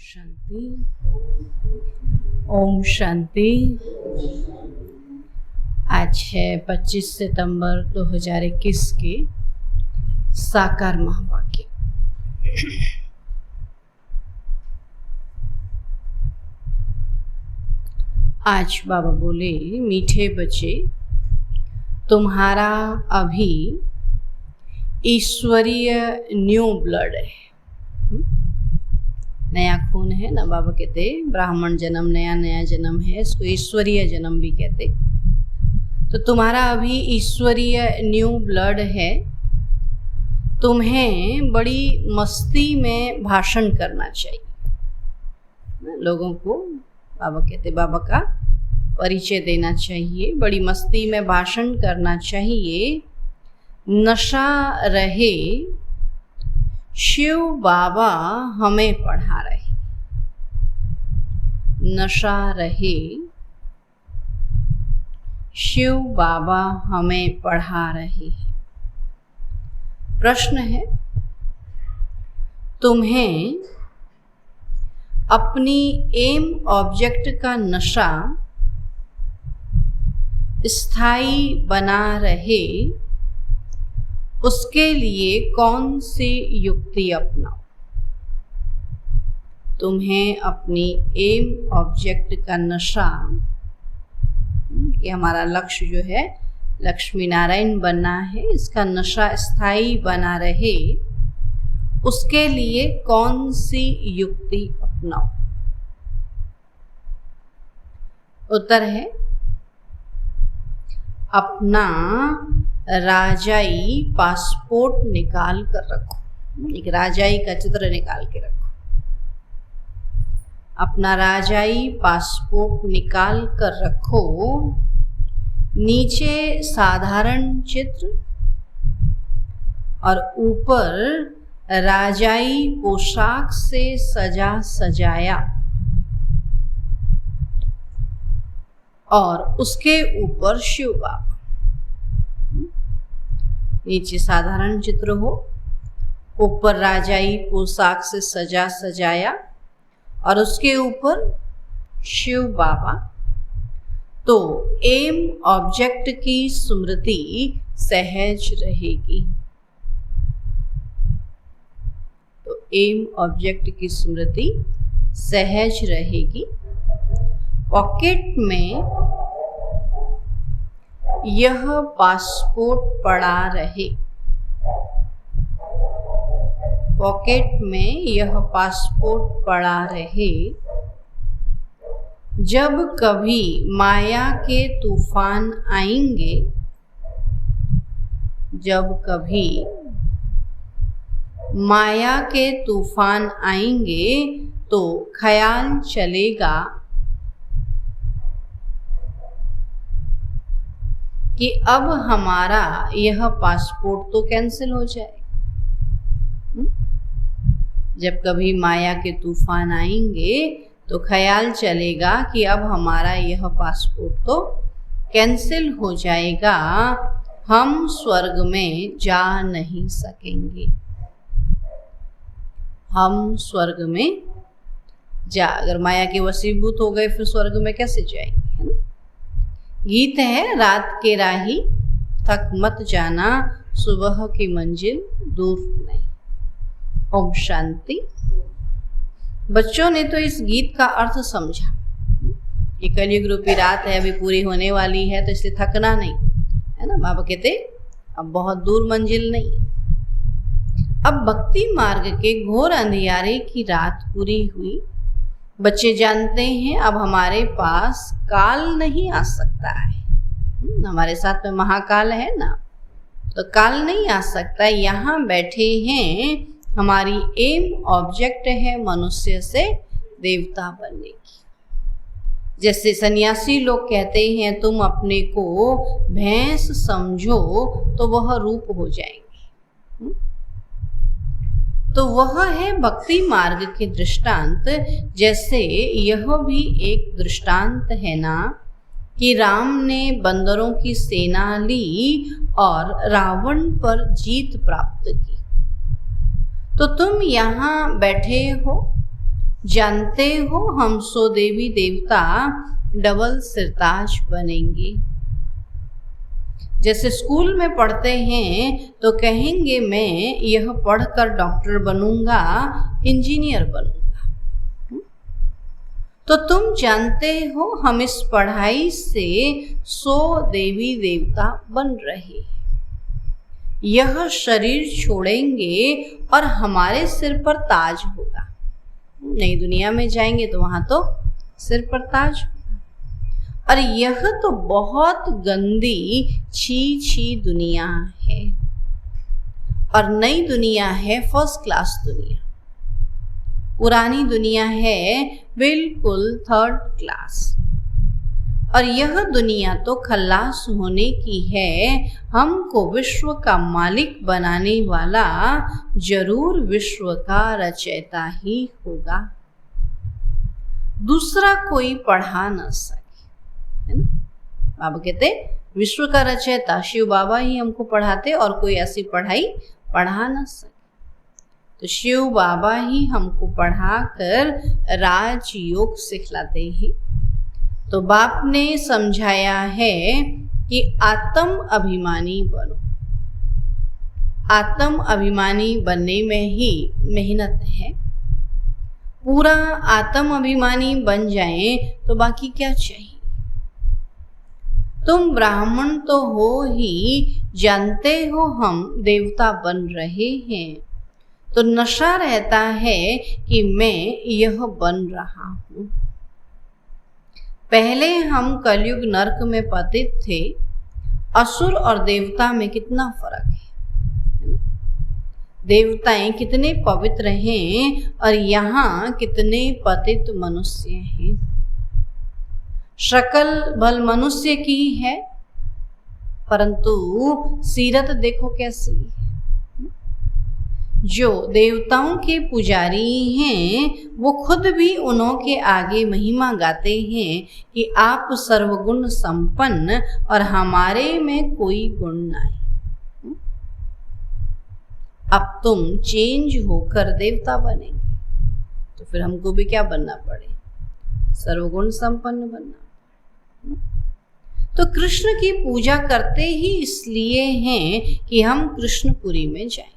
शांति। ओम शांति। आज है 25 सितंबर 2021 के साकार महावाक्य। आज बाबा बोले, मीठे बच्चे, तुम्हारा अभी ईश्वरीय न्यू ब्लड है, नया खून है ना। बाबा कहते ब्राह्मण जन्म, नया जन्म है, इसको ईश्वरीय जन्म भी कहते। तो तुम्हारा अभी ईश्वरीय न्यू ब्लड है। तुम्हें बड़ी मस्ती में भाषण करना चाहिए, लोगों को बाबा कहते बाबा का परिचय देना चाहिए, बड़ी मस्ती में भाषण करना चाहिए। नशा रहे, शिव बाबा हमें पढ़ा रहे। नशा रहे, शिव बाबा हमें पढ़ा रहे हैं। प्रश्न है, तुम्हें अपनी एम ऑब्जेक्ट का नशा स्थायी बना रहे, उसके लिए कौन सी युक्ति अपनाओ? तुम्हें अपनी एम ऑब्जेक्ट का नशा, ये हमारा लक्ष्य जो है लक्ष्मी नारायण बनना है, इसका नशा स्थायी बना रहे, उसके लिए कौन सी युक्ति अपनाओ? उत्तर है, अपना राजाई पासपोर्ट निकाल कर रखो। एक राजाई का चित्र निकाल के रखो। अपना राजाई पासपोर्ट निकाल कर रखो। नीचे साधारण चित्र और ऊपर राजाई पोशाक से सजा सजाया, और उसके ऊपर शिव बाबा। नीचे साधारण चित्र हो, ऊपर राजाई पोशाक से सजा सजाया, और उसके ऊपर शिव बाबा। तो एम ऑब्जेक्ट की स्मृति सहज रहेगी। तो एम ऑब्जेक्ट की स्मृति सहज रहेगी। पॉकेट में यह पासपोर्ट पड़ा रहे। पॉकेट में यह पासपोर्ट पड़ा रहे। जब कभी माया के तूफान आएंगे, जब कभी माया के तूफान आएंगे, तो ख्याल चलेगा कि अब हमारा यह पासपोर्ट तो कैंसिल हो जाएगा। जब कभी माया के तूफान आएंगे तो ख्याल चलेगा कि अब हमारा यह पासपोर्ट तो कैंसिल हो जाएगा, हम स्वर्ग में जा नहीं सकेंगे। हम स्वर्ग में अगर माया के वशीभूत हो गए फिर स्वर्ग में कैसे जाएंगे, है ना। गीत है, रात के राही थक मत जाना, सुबह की मंजिल दूर नहीं। ओम शांति। बच्चों ने तो इस गीत का अर्थ समझा। ये कलयुग रूपी रात है, अभी पूरी होने वाली है, तो इसलिए थकना नहीं, है ना। बाबा कहते अब बहुत दूर मंजिल नहीं। अब भक्ति मार्ग के घोर अंधियारे की रात पूरी हुई। बच्चे जानते हैं अब हमारे पास काल नहीं आ सकता है। हमारे साथ में महाकाल है ना, तो काल नहीं आ सकता। यहाँ बैठे हैं, हमारी एम ऑब्जेक्ट है मनुष्य से देवता बनने की। जैसे सन्यासी लोग कहते हैं तुम अपने को भैंस समझो तो वह रूप हो जाएंगे। तो वह है भक्ति मार्ग के दृष्टांत। जैसे यह भी एक दृष्टांत है ना कि राम ने बंदरों की सेना ली और रावण पर जीत प्राप्त की। तो तुम यहाँ बैठे हो, जानते हो हम 100 देवी देवता डबल सिरताज बनेंगे। जैसे स्कूल में पढ़ते हैं तो कहेंगे मैं यह पढ़कर डॉक्टर बनूंगा, इंजीनियर बनूंगा। तो तुम जानते हो हम इस पढ़ाई से 100 देवी देवता बन रहे हैं। यह शरीर छोड़ेंगे और हमारे सिर पर ताज होगा। नई दुनिया में जाएंगे तो वहां तो सिर पर ताज होगा। और यह तो बहुत गंदी छी छी दुनिया है और नई दुनिया है फर्स्ट क्लास दुनिया। पुरानी दुनिया है बिल्कुल थर्ड क्लास। और यह दुनिया तो खल्लास होने की है। हमको विश्व का मालिक बनाने वाला जरूर विश्व का रचयिता ही होगा, दूसरा कोई पढ़ा न सके, है ना। बाबा कहते विश्व का रचयिता शिव बाबा ही हमको पढ़ाते और कोई ऐसी पढ़ाई पढ़ा न सके। तो शिव बाबा ही हमको पढ़ाकर राजयोग सिखलाते हैं। तो बाप ने समझाया है कि आत्म अभिमानी बनो। आत्म अभिमानी बनने में ही मेहनत है। पूरा आत्म अभिमानी बन जाएं तो बाकी क्या चाहिए। तुम ब्राह्मण तो हो ही, जानते हो हम देवता बन रहे हैं। तो नशा रहता है कि मैं यह बन रहा हूं। पहले हम कलयुग नरक में पतित थे। असुर और देवता में कितना फर्क है। देवताएं कितने पवित्र हैं और यहाँ कितने पतित मनुष्य हैं। शक्ल भल मनुष्य की है परंतु सीरत देखो कैसी है। जो देवताओं के पुजारी हैं वो खुद भी उन्हों के आगे महिमा गाते हैं कि आप सर्वगुण संपन्न और हमारे में कोई गुण नहीं। अब तुम चेंज होकर देवता बनेंगे तो फिर हमको भी क्या बनना पड़े, सर्वगुण संपन्न बनना। तो कृष्ण की पूजा करते ही इसलिए हैं कि हम कृष्णपुरी में जाएं।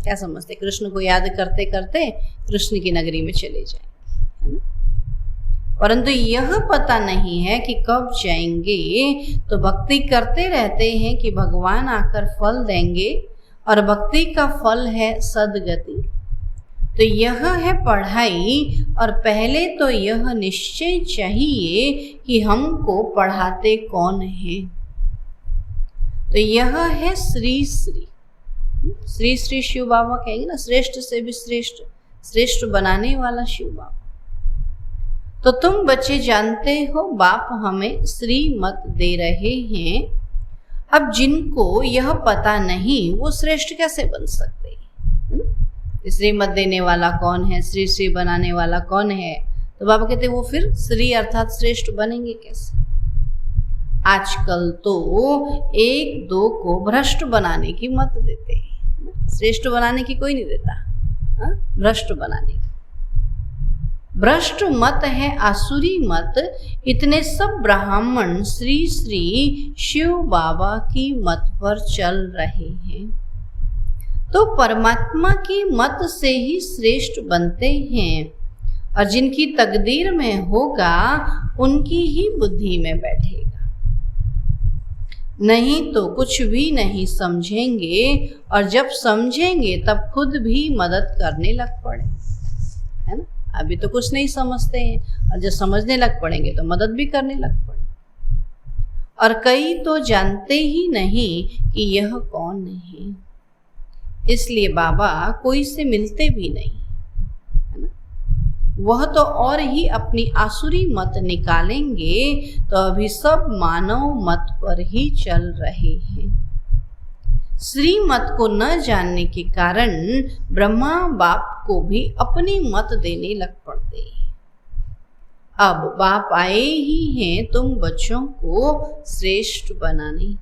क्या समझते, कृष्ण को याद करते करते कृष्ण की नगरी में चले जाएंगे, है ना। परंतु यह पता नहीं है कि कब जाएंगे। तो भक्ति करते रहते हैं कि भगवान आकर फल देंगे और भक्ति का फल है सदगति। तो यह है पढ़ाई। और पहले तो यह निश्चय चाहिए कि हमको पढ़ाते कौन है। तो यह है श्री श्री श्री श्री शिव बाबा कहेंगे ना, श्रेष्ठ से भी श्रेष्ठ, श्रेष्ठ बनाने वाला शिव बाबा। तो तुम बच्चे जानते हो बाप हमें श्री मत दे रहे हैं। अब जिनको यह पता नहीं वो श्रेष्ठ कैसे बन सकते हैं। श्री मत देने वाला कौन है, श्री श्री बनाने वाला कौन है। तो बाबा कहते वो फिर श्री अर्थात श्रेष्ठ बनेंगे कैसे। आजकल तो एक दो को भ्रष्ट बनाने की मत देते हैं, श्रेष्ठ बनाने की कोई नहीं देता, भ्रष्ट बनाने की। भ्रष्ट मत है आसुरी मत। इतने सब ब्राह्मण श्री श्री शिव बाबा की मत पर चल रहे हैं। तो परमात्मा की मत से ही श्रेष्ठ बनते हैं और जिनकी तकदीर में होगा उनकी ही बुद्धि में बैठेगा। नहीं तो कुछ भी नहीं समझेंगे और जब समझेंगे तब खुद भी मदद करने लग पड़े, है ना। अभी तो कुछ नहीं समझते हैं और जब समझने लग पड़ेंगे तो मदद भी करने लग पड़े। और कई तो जानते ही नहीं कि यह कौन है, इसलिए बाबा कोई से मिलते भी नहीं, है ना। वह तो और ही अपनी आसुरी मत निकालेंगे। तो अभी सब मानव मत पर ही चल रहे हैं। श्री मत को न जानने के कारण ब्रह्मा बाप को भी अपनी मत देने लग पड़ते हैं। अब बाप आए ही हैं तुम बच्चों को श्रेष्ठ बनाने।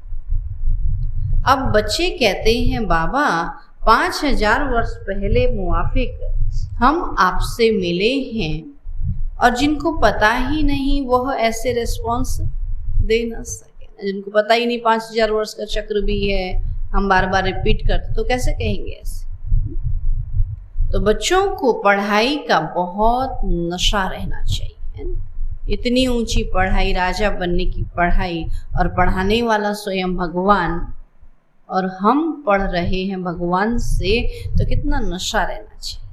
अब बच्चे कहते हैं बाबा 5000 वर्ष पहले मुआफिक हम आपसे मिले हैं और जिनको पता ही नहीं वह ऐसे रिस्पॉन्स दे ना सके। जिनको पता ही नहीं 5000 वर्ष का चक्र भी है, हम बार बार रिपीट करते तो कैसे कहेंगे ऐसे। तो बच्चों को पढ़ाई का बहुत नशा रहना चाहिए, है ना। इतनी ऊंची पढ़ाई, राजा बनने की पढ़ाई, और पढ़ाने वाला स्वयं भगवान, और हम पढ़ रहे हैं भगवान से, तो कितना नशा रहना चाहिए।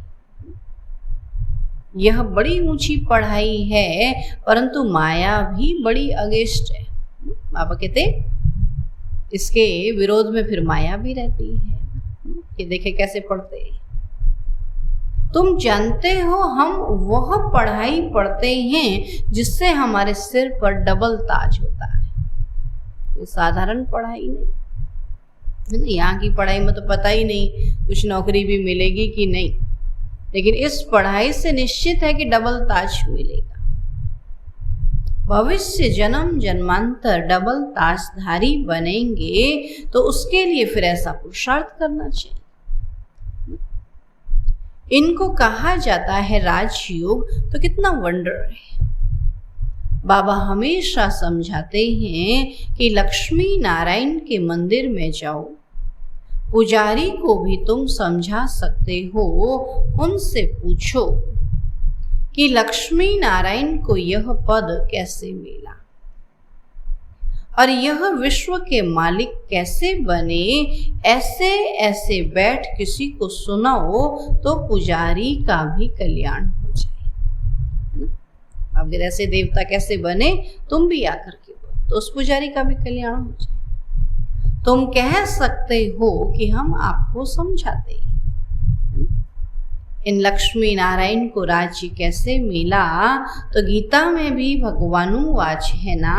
यह बड़ी ऊंची पढ़ाई है, परंतु माया भी बड़ी अगेंस्ट है। बाबा कहते इसके विरोध में फिर माया भी रहती है कि देखे कैसे पढ़ते हैं। तुम जानते हो हम वह पढ़ाई पढ़ते हैं जिससे हमारे सिर पर डबल ताज होता है। ये साधारण पढ़ाई नहीं है ना। यहाँ की पढ़ाई में तो पता ही नहीं कुछ नौकरी भी मिलेगी कि नहीं, लेकिन इस पढ़ाई से निश्चित है कि डबल ताज मिलेगा। भविष्य जन्म जन्मांतर डबल ताजधारी बनेंगे, तो उसके लिए फिर ऐसा पुरुषार्थ करना चाहिए। इनको कहा जाता है राजयोग, तो कितना वंडर है। बाबा हमेशा समझाते हैं कि लक्ष्मी नारायण के मंदिर में जाओ, पुजारी को भी तुम समझा सकते हो, उनसे पूछो कि लक्ष्मी नारायण को यह पद कैसे मिला और यह विश्व के मालिक कैसे बने। ऐसे ऐसे बैठ किसी को सुनाओ तो पुजारी का भी कल्याण हो जाए। अब ऐसे देवता कैसे बने, तुम भी आकर के बोलो तो उस पुजारी का भी कल्याण हो जाए। तुम कह सकते हो कि हम आपको समझाते हैं। इन लक्ष्मी नारायण को राज्य कैसे मिला, तो गीता में भी भगवानुवाच है ना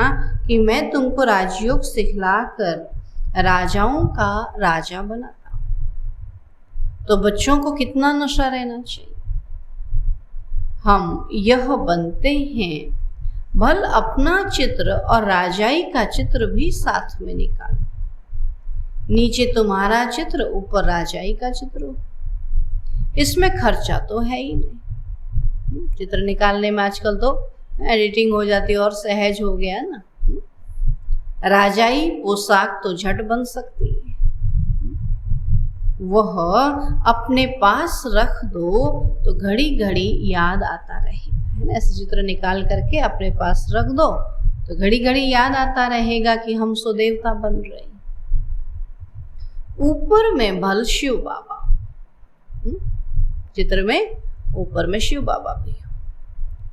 कि मैं तुमको राजयोग सिखलाकर राजाओं का राजा बनाता हूं। तो बच्चों को कितना नशा रहना चाहिए। हम यह बनते हैं, भल अपना चित्र और राजाई का चित्र भी साथ में निकालो। नीचे तुम्हारा चित्र, ऊपर राजाई का चित्र हो। इसमें खर्चा तो है ही नहीं। चित्र निकालने में आजकल तो एडिटिंग हो जाती है और सहज हो गया ना। राजाई पोशाक तो झट बन सकती है, वह अपने पास रख दो तो घड़ी घड़ी याद आता रहेगा, है ना। ऐसे चित्र निकाल करके अपने पास रख दो तो घड़ी घड़ी याद आता रहेगा कि हम सो देवता बन रहे। ऊपर में भल शिव बाबा, चित्र में ऊपर में शिव बाबा भी हो,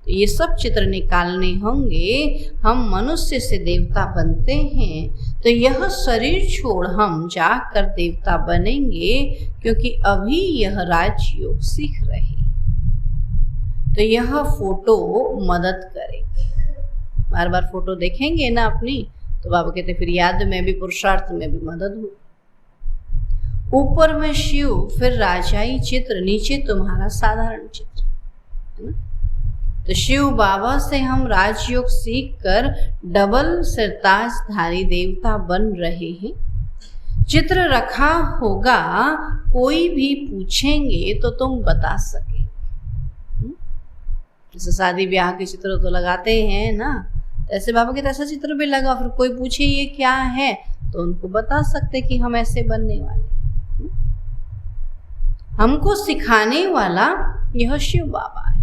तो ये सब चित्र निकालने होंगे। हम मनुष्य से देवता बनते हैं, तो यह शरीर छोड़ हम जाकर देवता बनेंगे, क्योंकि अभी यह राजयोग सीख रहे। तो यह फोटो मदद करेगी। बार बार फोटो देखेंगे ना अपनी, तो बाबा कहते फिर याद में भी, पुरुषार्थ में भी मदद हो। ऊपर में शिव, फिर राजाई चित्र, नीचे तुम्हारा साधारण चित्र, है ना। तो शिव बाबा से हम राजयोग सीख कर डबल सिरताजधारी देवता बन रहे हैं। चित्र रखा होगा, कोई भी पूछेंगे तो तुम बता सके। जैसे शादी ब्याह के चित्र तो लगाते हैं ना, ऐसे बाबा के ऐसा चित्र भी लगा, फिर कोई पूछे ये क्या है तो उनको बता सकते कि हम ऐसे बनने वाले। हमको सिखाने वाला यह शिव बाबा है।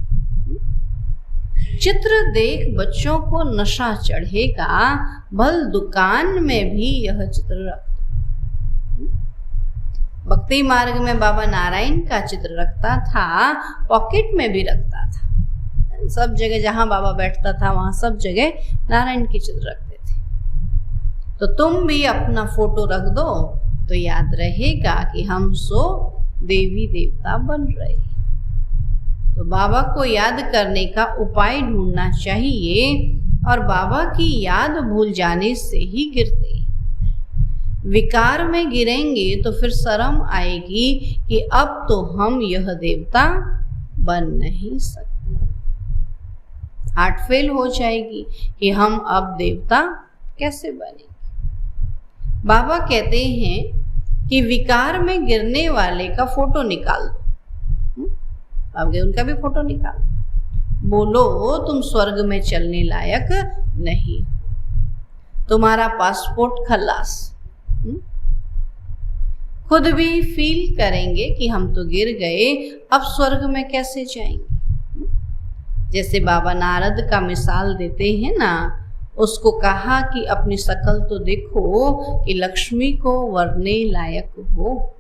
चित्र देख बच्चों को नशा चढ़ेगा, भल दुकान में भी यह चित्र रख दो। भक्ति मार्ग में बाबा नारायण का चित्र रखता था, पॉकेट में भी रखता था। सब जगह जहां बाबा बैठता था वहां सब जगह नारायण के चित्र रखते थे। तो तुम भी अपना फोटो रख दो तो याद रहेगा कि हम सो देवी देवता बन रहे। तो बाबा को याद करने का उपाय ढूंढना चाहिए, और बाबा की याद भूल जाने से ही गिरते। विकार में गिरेंगे तो फिर शर्म आएगी कि अब तो हम यह देवता बन नहीं सकते। हार्ट फेल हो जाएगी कि हम अब देवता कैसे बनेंगे। बाबा कहते हैं कि विकार में गिरने वाले का फोटो निकाल दो। अब उनका भी फोटो निकाल दो। बोलो तुम स्वर्ग में चलने लायक नहीं, तुम्हारा पासपोर्ट खल्लास। खुद भी फील करेंगे कि हम तो गिर गए, अब स्वर्ग में कैसे जाएंगे। जैसे बाबा नारद का मिसाल देते हैं ना, उसको कहा कि अपनी शकल तो देखो कि लक्ष्मी को वरने लायक हो।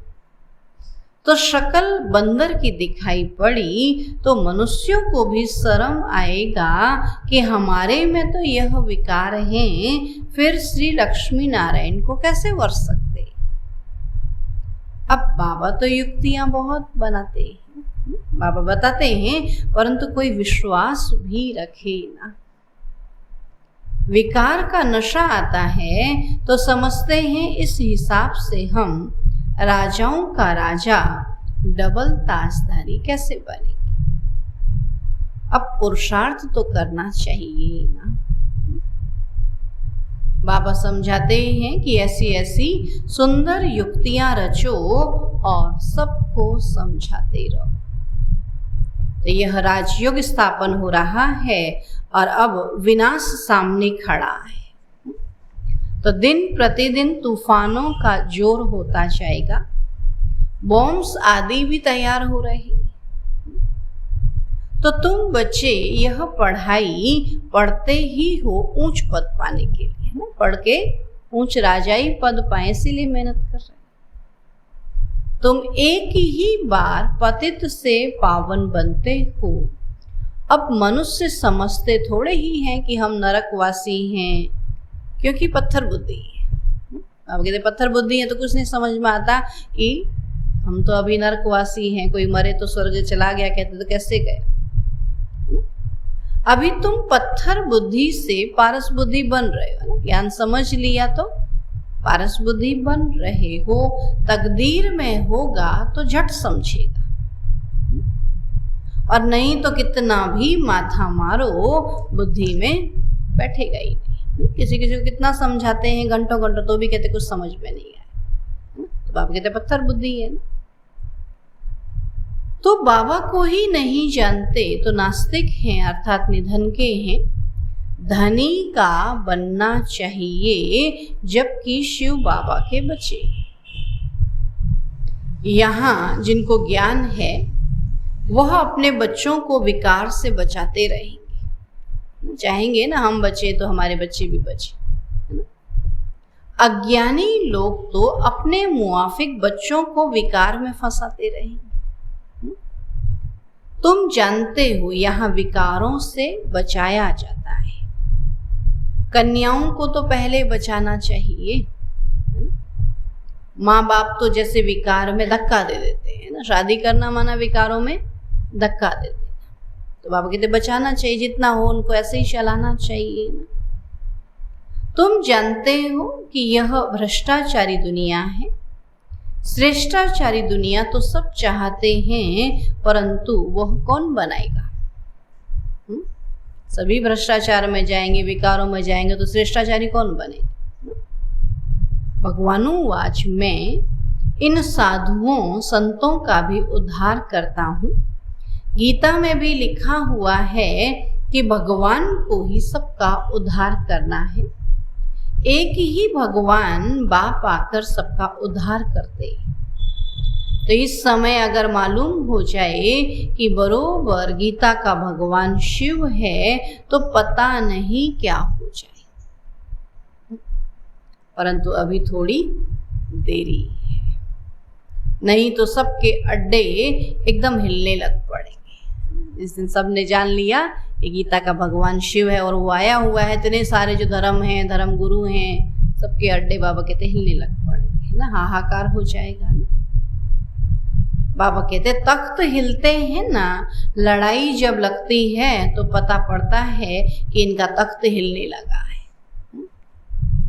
तो शक्ल बंदर की दिखाई पड़ी तो मनुष्यों को भी शर्म आएगा कि हमारे में तो यह विकार हैं, फिर श्री लक्ष्मी नारायण को कैसे वर सकते। अब बाबा तो युक्तियां बहुत बनाते हैं, बाबा बताते हैं, परंतु कोई विश्वास भी रखे ना। विकार का नशा आता है तो समझते हैं इस हिसाब से हम राजाओं का राजा डबल ताजधारी कैसे बनेंगे। अब पुरुषार्थ तो करना चाहिए ना। बाबा समझाते हैं कि ऐसी ऐसी सुंदर युक्तियां रचो और सबको समझाते रहो। तो यह राजयोग स्थापन हो रहा है और अब विनाश सामने खड़ा है। तो दिन प्रतिदिन तूफानों का जोर होता जाएगा, बॉम्ब्स आदि भी तैयार हो रहे हैं। तो तुम बच्चे यह पढ़ाई पढ़ते ही हो ऊंच पद पाने के लिए, ना, पढ़ के ऊंच राजाई पद पाए इसीलिए मेहनत कर रहे। तुम एक ही बार पतित से पावन बनते हो। अब मनुष्य समझते थोड़े ही हैं कि हम नरकवासी हैं, क्योंकि पत्थर बुद्धि है। अब कहते पत्थर बुद्धि है तो कुछ नहीं समझ में आता कि हम तो अभी नरकवासी हैं, कोई मरे तो स्वर्ग चला गया, कहते तो कैसे गए। अभी तुम पत्थर बुद्धि से पारस बुद्धि बन रहे हो ना, ज्ञान समझ लिया तो पारस बुद्धि बन रहे हो। तकदीर में होगा तो झट समझेगा, और नहीं तो कितना भी माथा मारो बुद्धि में बैठेगा ही नहीं। किसी किसी को कितना समझाते हैं घंटों घंटों तो भी कहते कुछ समझ में नहीं आया। तो बाबा कहते पत्थर बुद्धि है ना। तो बाबा को ही नहीं जानते तो नास्तिक हैं, अर्थात निधन के हैं। धनी का बनना चाहिए जबकि शिव बाबा के बच्चे। यहाँ जिनको ज्ञान है वह अपने बच्चों को विकार से बचाते रहेंगे। चाहेंगे ना हम बचे तो हमारे बच्चे भी बचे। अज्ञानी लोग तो अपने मुआफिक बच्चों को विकार में फंसाते रहेंगे। तुम जानते हो यहाँ विकारों से बचाया जाता है। कन्याओं को तो पहले बचाना चाहिए। माँ बाप तो जैसे विकार में धक्का दे देते हैं ना, शादी करना माना विकारों में धक्का दे देना। तो बाबा कहते बचाना चाहिए, जितना हो उनको ऐसे ही चलाना चाहिए ना। तुम जानते हो कि यह भ्रष्टाचारी दुनिया है। श्रेष्ठाचारी दुनिया तो सब चाहते हैं, परंतु वह कौन बनाएगा। सभी भ्रष्टाचार में जाएंगे, विकारों में जाएंगे, तो श्रेष्ठाचारी कौन बनेगा। भगवानुवाच मैं इन साधुओं संतों का भी उद्धार करता हूँ। गीता में भी लिखा हुआ है कि भगवान को ही सबका उद्धार करना है। एक ही भगवान बाप आकर सबका उद्धार करते हैं। तो इस समय अगर मालूम हो जाए कि बरोबर गीता का भगवान शिव है तो पता नहीं क्या हो जाए। परंतु अभी थोड़ी देरी है, नहीं तो सबके अड्डे एकदम हिलने लग पड़ेंगे। इस दिन सबने जान लिया कि गीता का भगवान शिव है और वो आया हुआ है। इतने सारे जो धर्म हैं, धर्म गुरु हैं, सबके अड्डे बाबा कहते हिलने लग पड़ेंगे ना, हाहाकार हो जाएगा ना। बाबा कहते तख्त हिलते हैं ना, लड़ाई जब लगती है तो पता पड़ता है कि इनका तख्त हिलने लगा है।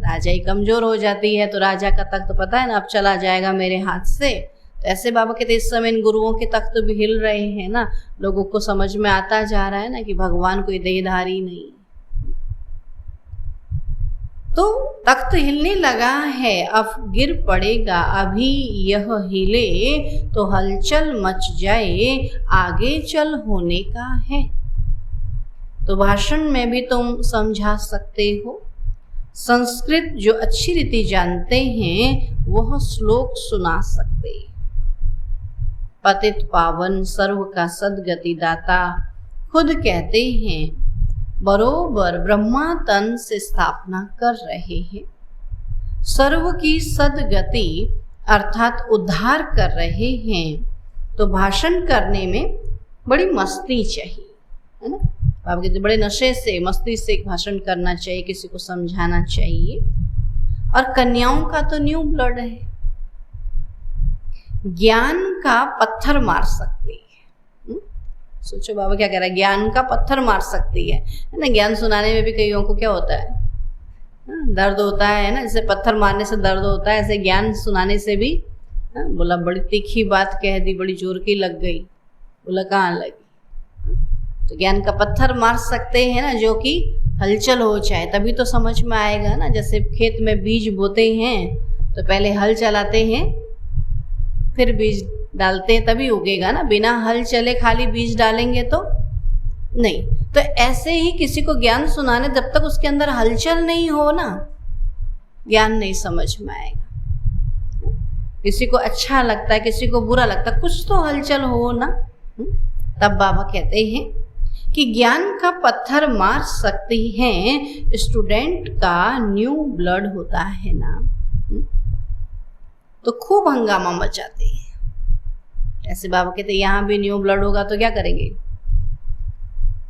राजा ही कमजोर हो जाती है तो राजा का तख्त पता है ना अब चला जाएगा मेरे हाथ से। तो ऐसे बाबा कहते इस समय इन गुरुओं के तख्त भी हिल रहे हैं ना, लोगों को समझ में आता जा रहा है ना कि भगवान कोई देहधारी नहीं। तो तख्त हिलने लगा है, अब गिर पड़ेगा, अभी यह हिले तो हलचल मच जाए, आगे चल होने का है। तो भाषण में भी तुम समझा सकते हो। संस्कृत जो अच्छी रीति जानते हैं वह श्लोक सुना सकते। पतित पावन सर्व का सदगति दाता खुद कहते हैं, बरोबर ब्रह्मा तन से स्थापना कर रहे हैं। सर्व की सदगति अर्थात उद्धार कर रहे हैं। तो भाषण करने में बड़ी मस्ती चाहिए, है ना। आप कहते बड़े नशे से मस्ती से भाषण करना चाहिए, किसी को समझाना चाहिए। और कन्याओं का तो न्यू ब्लड है, ज्ञान का पत्थर मार सकती है। सोचो बाबा क्या कह रहा है, ज्ञान का पत्थर मार सकती है ना। ज्ञान सुनाने में भी कईयों को क्या होता है, दर्द होता है ना। जैसे पत्थर मारने से दर्द होता है, ऐसे ज्ञान सुनाने से भी बोला बड़ी तीखी बात कह दी, बड़ी जोर की लग गई, बोला कहाँ लगी। तो ज्ञान का पत्थर मार सकते हैं ना, जो कि हलचल हो जाए, तभी तो समझ में आएगा ना। जैसे खेत में बीज बोते हैं तो पहले हल चलाते हैं, फिर बीज डालते हैं, तभी उगेगा ना। बिना हल चले खाली बीज डालेंगे तो नहीं। तो ऐसे ही किसी को ज्ञान सुनाने, जब तक उसके अंदर हलचल नहीं हो ना, ज्ञान नहीं समझ में आएगा। किसी को अच्छा लगता है, किसी को बुरा लगता है, कुछ तो हलचल हो ना। तब बाबा कहते हैं कि ज्ञान का पत्थर मार सकती हैं, स्टूडेंट का न्यू ब्लड होता है ना, तो खूब हंगामा मचाते हैं। ऐसे बाबा कहते हैं यहाँ भी न्यू ब्लड होगा तो क्या करेंगे,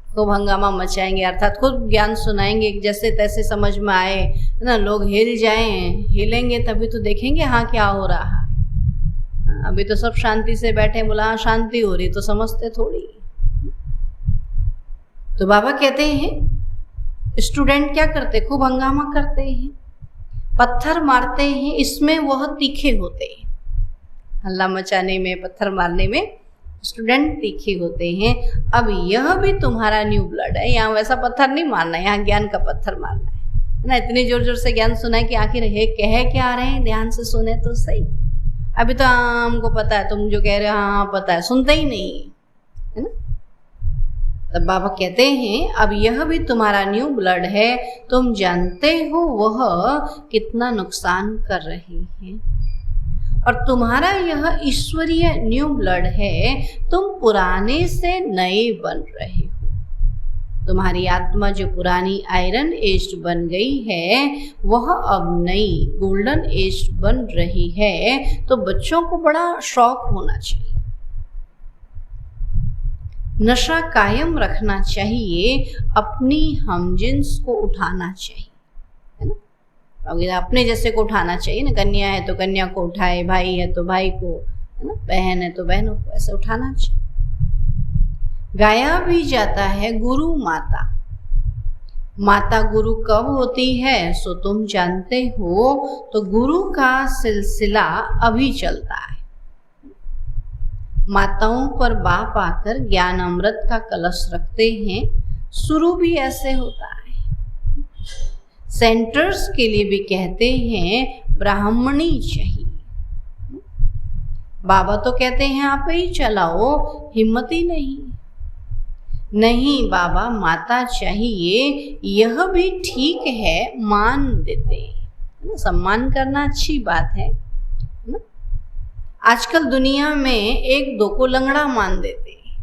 खूब हंगामा मचाएंगे, अर्थात खूब ज्ञान सुनाएंगे, जैसे तैसे समझ में आए ना। लोग हिल जाएं, हिलेंगे तभी तो देखेंगे हाँ क्या हो रहा है। अभी तो सब शांति से बैठे, बोला हाँ शांति हो रही, तो समझते थोड़ी। तो बाबा कहते हैं स्टूडेंट क्या करते, खूब हंगामा करते हैं, पत्थर मारते हैं, इसमें वह तीखे होते हैं। हल्ला मचाने में, पत्थर मारने में स्टूडेंट तीखे होते हैं। अब यह भी तुम्हारा न्यू ब्लड है, यहाँ वैसा पत्थर नहीं मारना है, यहाँ ज्ञान का पत्थर मारना है ना। इतनी जोर जोर से ज्ञान सुना है कि आखिर है कह क्या रहे हैं, ध्यान से सुने तो सही। अभी तो हमको पता है, तुम जो कह रहे हो हाँ पता है, सुनते ही नहीं है ना। तब बाबा कहते हैं अब यह भी तुम्हारा न्यू ब्लड है, तुम जानते हो वह कितना नुकसान कर रही है। और तुम्हारा यह ईश्वरीय न्यू ब्लड है, तुम पुराने से नए बन रहे हो। तुम्हारी आत्मा जो पुरानी आयरन एज बन गई है, वह अब नई गोल्डन एज बन रही है। तो बच्चों को बड़ा शौक होना चाहिए, नशा कायम रखना चाहिए, अपनी हमजिन्स को उठाना चाहिए, है ना। अपने जैसे को उठाना चाहिए ना। कन्या है तो कन्या को उठाए, भाई है तो भाई को, है ना, बहन है तो बहनों को, ऐसे उठाना चाहिए। गाया भी जाता है गुरु माता। माता गुरु कब होती है सो तुम जानते हो। तो गुरु का सिलसिला अभी चलता है। माताओं पर बाप आकर ज्ञान अमृत का कलश रखते हैं। शुरू भी ऐसे होता है। सेंटर्स के लिए भी कहते हैं ब्राह्मणी चाहिए। बाबा तो कहते हैं आप ही चलाओ, हिम्मत ही नहीं बाबा माता चाहिए। यह भी ठीक है, मान देते हैं, सम्मान करना अच्छी बात है ना। आजकल दुनिया में एक दो को लंगड़ा मान देते हैं।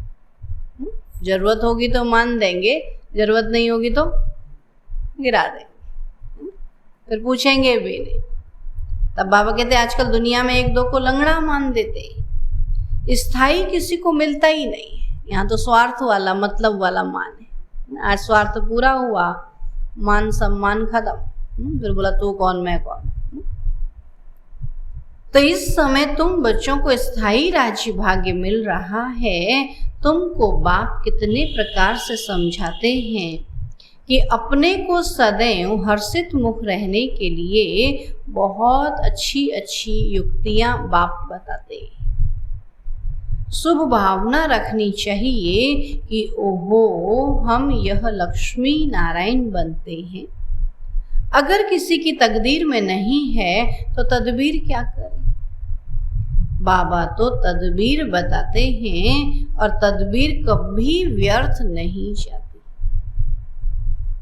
जरूरत होगी तो मान देंगे, जरूरत नहीं होगी तो गिरा देंगे, फिर पूछेंगे भी नहीं। तब बाबा कहते हैं आजकल दुनिया में एक दो को लंगड़ा मान देते हैं, स्थायी किसी को मिलता ही नहीं है। यहाँ तो स्वार्थ वाला, मतलब वाला मान है। आज स्वार्थ पूरा हुआ, मान सम्मान खत्म। फिर बोला तू कौन मैं कौन। तो इस समय तुम बच्चों को स्थायी राज्य भाग्य मिल रहा है। तुमको बाप कितने प्रकार से समझाते हैं कि अपने को सदैव हर्षित मुख रहने के लिए बहुत अच्छी अच्छी युक्तियां बाप बताते हैं। शुभ भावना रखनी चाहिए कि ओहो हम यह लक्ष्मी नारायण बनते हैं। अगर किसी की तकदीर में नहीं है तो तदबीर क्या करें। बाबा तो तदबीर बताते हैं और तदबीर कभी व्यर्थ नहीं जाती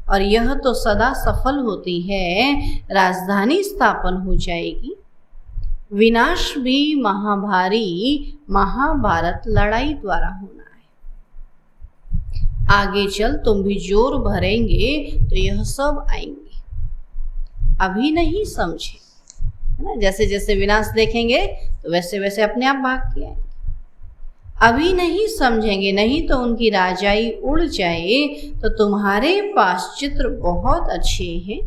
और यह तो सदा सफल होती है। राजधानी स्थापन हो जाएगी। विनाश भी महाभारी महाभारत लड़ाई द्वारा होना है। आगे चल तुम भी जोर भरेंगे तो यह सब आएंगे। अभी नहीं समझे, है ना। जैसे जैसे विनाश देखेंगे तो वैसे वैसे अपने आप भाग के आएंगे। अभी नहीं समझेंगे, नहीं तो उनकी राजाई उड़ जाए। तो तुम्हारे पास चित्र बहुत अच्छे हैं।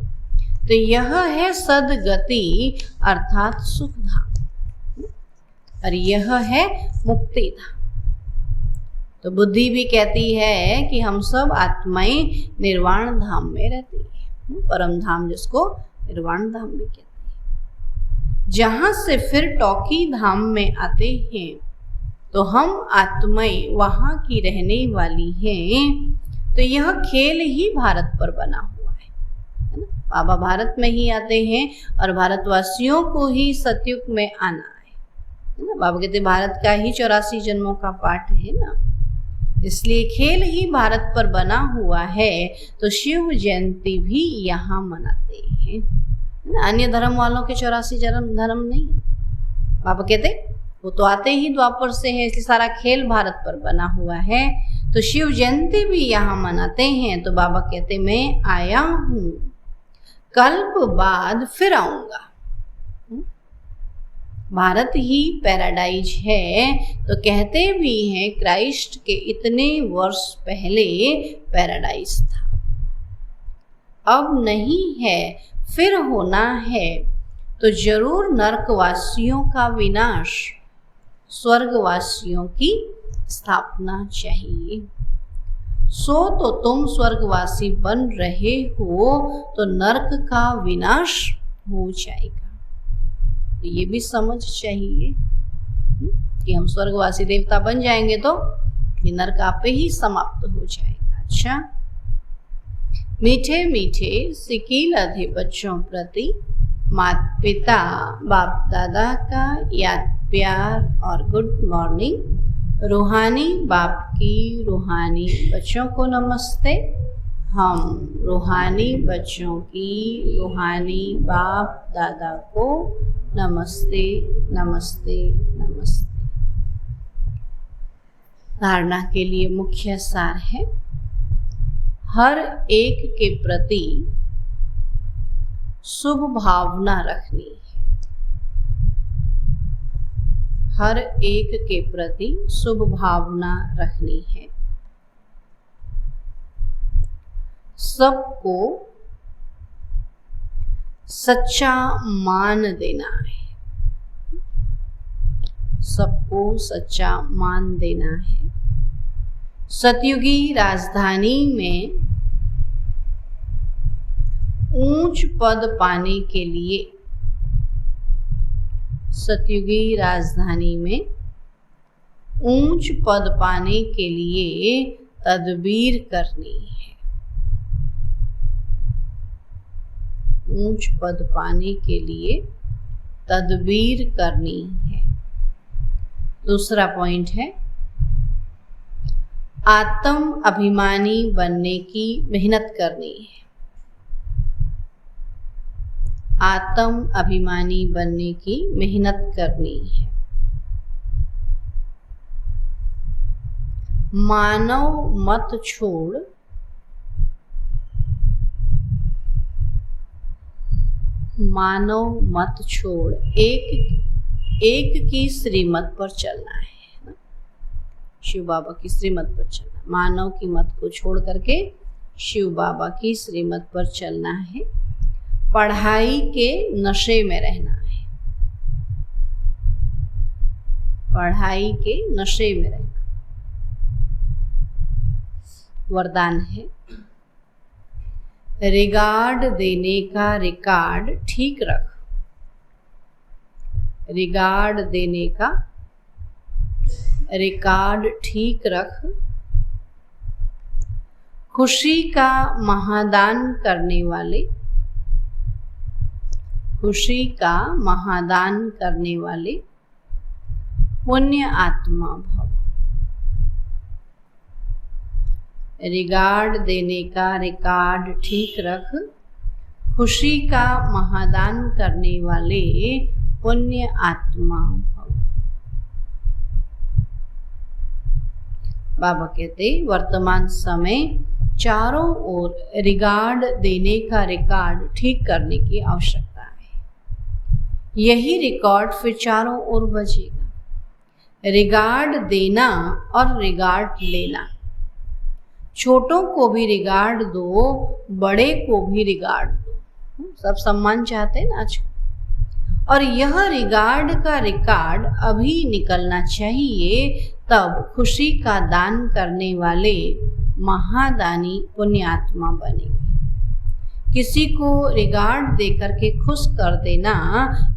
तो यह है सदगति अर्थात सुख धाम और यह है मुक्ति धाम। तो बुद्धि भी कहती है कि हम सब आत्माएं निर्वाण धाम में रहती है। परम धाम जिसको निर्वाण धाम भी कहते हैं। जहां से फिर टॉकी धाम में आते हैं तो हम आत्माएं वहां की रहने वाली हैं। तो यह खेल ही भारत पर बना हुआ है ना। बाबा भारत में ही आते हैं और भारतवासियों को ही सतयुग में आना है ना। बाबा कहते भारत का ही 84 जन्मों का पाठ है ना, इसलिए खेल ही भारत पर बना हुआ है। तो शिव जयंती भी यहाँ मनाते हैं। अन्य धर्म वालों के 84 जन्म धर्म नहीं है। बाबा कहते वो तो आते ही द्वापर से है, इसलिए सारा खेल भारत पर बना हुआ है। तो शिव जयंती भी यहाँ मनाते हैं। तो बाबा कहते मैं आया हूँ, कल्प बाद फिर आऊंगा। भारत ही पैराडाइज है। तो कहते भी हैं क्राइस्ट के इतने वर्ष पहले पैराडाइज था, अब नहीं है, फिर होना है। तो जरूर नरकवासियों का विनाश, स्वर्गवासियों की स्थापना चाहिए। सो तो तुम स्वर्गवासी बन रहे हो तो नरक का विनाश हो जाएगा। तो ये भी समझ चाहिए कि हम स्वर्गवासी देवता बन जाएंगे तो ये नरक आप पे ही समाप्त हो जाएगा। अच्छा, मीठे मीठे सिकील अधि बच्चों प्रति माता पिता बाप दादा का याद प्यार और गुड मॉर्निंग। रूहानी बाप की रूहानी बच्चों को नमस्ते। हम रूहानी बच्चों की रूहानी बाप दादा को नमस्ते नमस्ते नमस्ते। धारणा के लिए मुख्य सार है, हर एक के प्रति शुभ भावना रखनी है। हर एक के प्रति शुभ भावना रखनी है। सबको सच्चा मान देना है। सबको सच्चा मान देना है। सतयुगी राजधानी में ऊंच पद पाने के लिए, सतयुगी राजधानी में ऊंच पद पाने के लिए तदबीर करनी है। ऊंच पद पाने के लिए तदबीर करनी है। दूसरा पॉइंट है, आत्म अभिमानी बनने की मेहनत करनी है। आत्म अभिमानी बनने की मेहनत करनी है। मानव मत छोड़ मानव मत छोड़ एक की श्रीमत पर चलना है। शिव बाबा की श्रीमत पर चलना, मानव की मत को छोड़ करके शिव बाबा की श्रीमत पर चलना है। पढ़ाई के नशे में रहना है। पढ़ाई के नशे में रहना। वरदान है, रिगार्ड देने का रिकॉर्ड ठीक रख। रिगार्ड देने का रिकॉर्ड ठीक रख। खुशी का महादान करने वाले खुशी का महादान करने वाले पुण्य आत्मा भव। रिगार्ड देने का रिकॉर्ड ठीक रख, खुशी का महादान करने वाले पुण्य आत्मा भव। बाबा कहते वर्तमान समय चारों ओर रिगार्ड देने का रिकॉर्ड ठीक करने की आवश्यकता है। यही रिकॉर्ड फिर चारों ओर बजेगा। रिगार्ड देना और रिगार्ड लेना। छोटों को भी रिगार्ड दो, बड़े को भी रिगार्ड दो। सब सम्मान चाहते हैं ना आज। और यह रिगार्ड का रिकॉर्ड अभी निकलना चाहिए, तब खुशी का दान करने वाले महादानी पुण्यात्मा बनेंगे। किसी को रिगार्ड देकर के खुश कर देना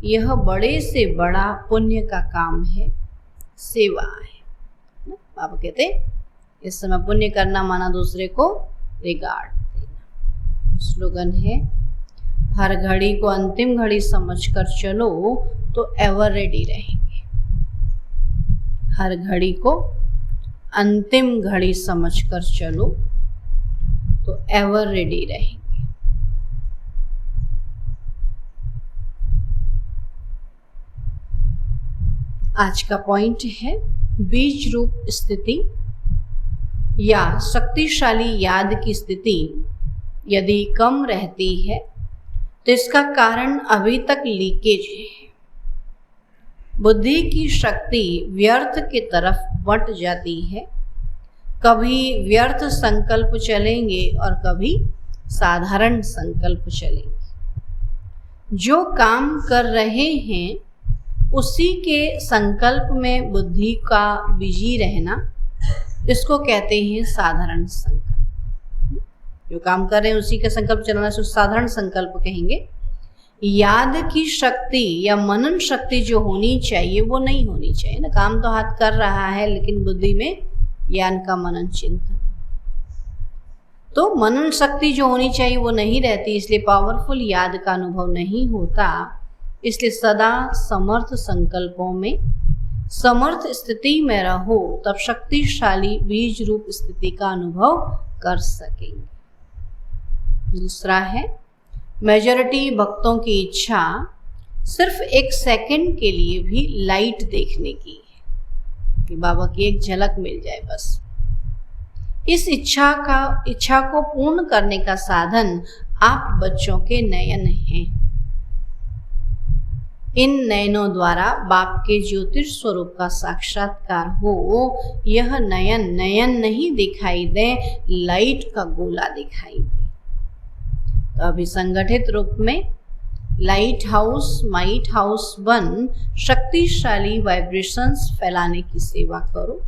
यह बड़े से बड़ा पुण्य का काम है, सेवा है। बाबा कहते इस समय पुण्य करना माना दूसरे को रिगार्ड देना। स्लोगन है हर घड़ी को अंतिम घड़ी समझकर चलो तो एवर रेडी रहेंगे। हर घड़ी को अंतिम घड़ी समझकर चलो तो एवर रेडी रहेंगे। आज का पॉइंट है बीज रूप स्थिति या शक्तिशाली याद की स्थिति यदि कम रहती है तो इसका कारण अभी तक लीकेज है। बुद्धि की शक्ति व्यर्थ की तरफ बट जाती है। कभी व्यर्थ संकल्प चलेंगे और कभी साधारण संकल्प चलेंगे। जो काम कर रहे हैं उसी के संकल्प में बुद्धि का बिजी रहना, इसको कहते हैं साधारण संकल्प। जो काम कर रहे हैं उसी का संकल्प चलाना से साधारण संकल्प कहेंगे। याद की शक्ति या मनन शक्ति जो होनी चाहिए वो नहीं होनी चाहिए ना। काम तो हाथ कर रहा है लेकिन बुद्धि में ज्ञान का मनन चिंतन, तो मनन शक्ति जो होनी चाहिए वो नहीं रहती, इसलिए पावरफुल याद का अनुभव नहीं होता। इसलिए सदा समर्थ संकल्पों में, समर्थ स्थिति में रहो, तब शक्तिशाली बीज रूप स्थिति का अनुभव कर सकेंगे। दूसरा है मेजॉरिटी भक्तों की इच्छा सिर्फ एक सेकंड के लिए भी लाइट देखने की है कि बाबा की एक झलक मिल जाए बस। इस इच्छा को पूर्ण करने का साधन आप बच्चों के नयन हैं। इन नयनों द्वारा बाप के ज्योतिष स्वरूप का साक्षात्कार हो। यह नयन नहीं दिखाई दे, लाइट का गोला दिखाई दे। तो अभी संगठित रूप में लाइट हाउस, माइट हाउस बन शक्तिशाली वाइब्रेशंस फैलाने की सेवा करो।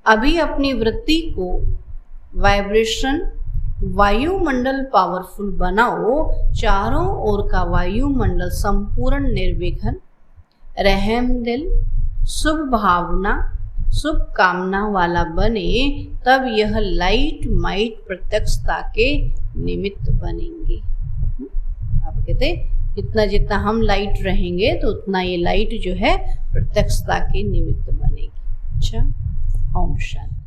अभी अपनी वृत्ति को वाइब्रेशन वायुमंडल पावरफुल बनाओ। चारों ओर का वायुमंडल संपूर्ण निर्विघ्न, रहम दिल, शुभ भावना, शुभ कामना वाला बने, तब यह लाइट माइट प्रत्यक्षता के निमित्त बनेंगे। आप कहते इतना जितना हम लाइट रहेंगे तो उतना ये लाइट जो है प्रत्यक्षता के निमित्त बनेगी। अच्छा, ओम शांति।